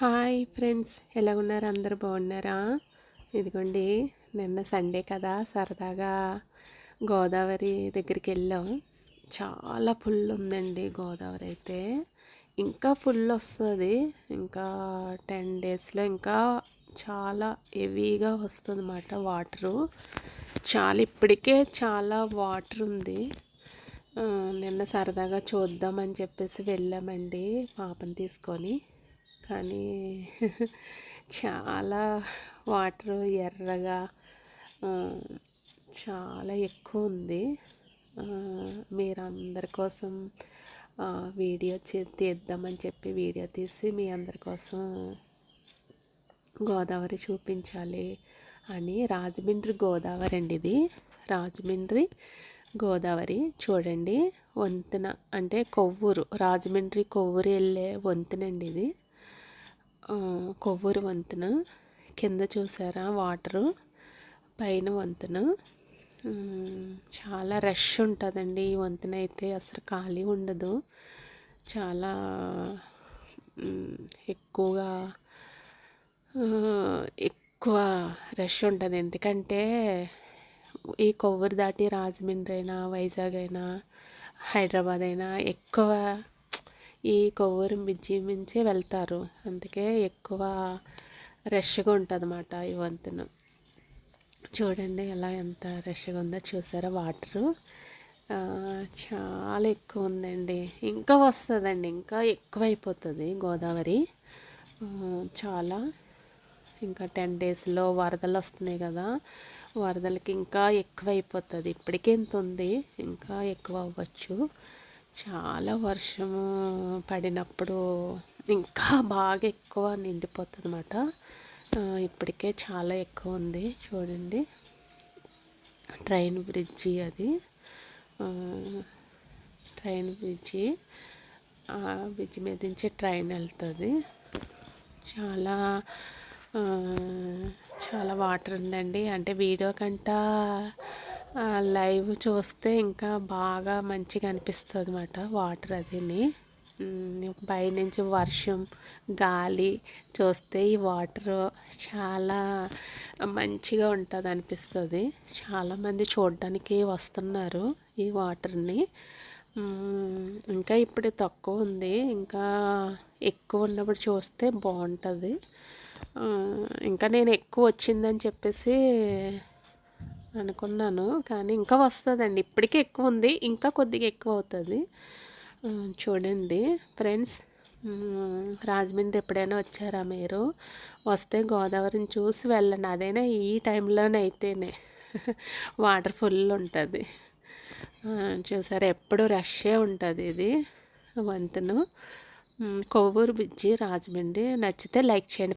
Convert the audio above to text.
Hi friends, ఎలాగున్నారు? అందరూ బాగున్నారా? ఇదిగోండి, నిన్న సండే కదా, సరదాగా గోదావరి దగ్గరికి వెళ్ళాం. చాలా ఫుల్ ఉందండి గోదావరి అయితే. ఇంకా ఫుల్ వస్తుంది. ఇంకా 10 డేస్లో ఇంకా చాలా హెవీగా వస్తుంది అన్నమాట వాటరు. ఇప్పటికే చాలా వాటర్ ఉంది. నిన్న సరదాగా చూద్దామని చెప్పేసి వెళ్ళామండి పాపని తీసుకొని. కానీ చాలా వాటర్ ఎర్రగా చాలా ఎక్కువ ఉంది. మీరందరి కోసం వీడియో తీద్దామని చెప్పి వీడియో తీసి మీ అందరి కోసం గోదావరి చూపించాలి అని. రాజమండ్రి గోదావరి అండి ఇది. రాజమండ్రి గోదావరి చూడండి. వంతెన అంటే కొవ్వూరు, రాజమండ్రి కొవ్వూరు వెళ్ళే వంతెనండి ఇది. కొవ్వూరు వంతెన. కింద చూసారా వాటరు, పైన వంతెన. చాలా రష్ ఉంటుందండి ఈ వంతెన అయితే. అసలు ఖాళీ ఉండదు. చాలా ఎక్కువ రష్ ఉంటుంది. ఎందుకంటే ఈ కొవ్వూరు దాటి రాజమండ్రి అయినా, వైజాగ్ అయినా, హైదరాబాద్ అయినా ఎక్కువ ఈ కొవ్వూరు బ్రిడ్జి మించే వెళ్తారు. అందుకే ఎక్కువ రష్గా ఉంటుంది అన్నమాట ఈ వంతెన. చూడండి ఎలా ఎంత రష్గా ఉందో చూసారా వాటరు. చాలా ఎక్కువ ఉందండి. ఇంకా వస్తుందండి, ఇంకా ఎక్కువ అయిపోతుంది గోదావరి. చాలా ఇంకా 10 డేస్లో వరదలు వస్తున్నాయి కదా, వరదలకి ఇంకా ఎక్కువ అయిపోతుంది. ఇప్పటికే ఇంత ఉంది, ఇంకా ఎక్కువ అవ్వచ్చు. చాలా వర్షము పడినప్పుడు ఇంకా బాగా ఎక్కువ నిండిపోతుంది అన్నమాట. ఇప్పటికే చాలా ఎక్కువ ఉంది. చూడండి, ట్రైన్ బ్రిడ్జి అది. ట్రైన్ బ్రిడ్జి, ఆ బ్రిడ్జి మీద నుంచి ట్రైన్ వెళ్తుంది. చాలా చాలా వాటర్ ఉందండి. అంటే వీడియో కంటా లైవ్ చూస్తే ఇంకా బాగా మంచిగా అనిపిస్తుంది అన్నమాట వాటర్ అదిని. పైనుంచి వర్షం, గాలి చూస్తే ఈ వాటర్ చాలా మంచిగా ఉంటుంది అనిపిస్తుంది. చాలామంది చూడడానికి వస్తున్నారు ఈ వాటర్ని. ఇంకా ఇప్పుడు తక్కువ ఉంది, ఇంకా ఎక్కువ ఉన్నప్పుడు చూస్తే బాగుంటుంది. ఇంకా నేను ఎక్కువ వచ్చిందని చెప్పేసి అనుకున్నాను, కానీ ఇంకా వస్తుందండి. ఇప్పటికే ఎక్కువ ఉంది, ఇంకా కొద్దిగా ఎక్కువ అవుతుంది. చూడండి ఫ్రెండ్స్, రాజమండ్రి ఎప్పుడైనా వచ్చారా మీరు? వస్తే గోదావరిని చూసి వెళ్ళండి. అదైనా ఈ టైంలోనైతేనే వాటర్ ఫుల్ ఉంటుంది. చూసారా, ఎప్పుడు రష్ే ఉంటుంది ఇది వంతెన. కొవ్వూరు బ్రిడ్జి, రాజమండ్రి. నచ్చితే లైక్ చేయండి.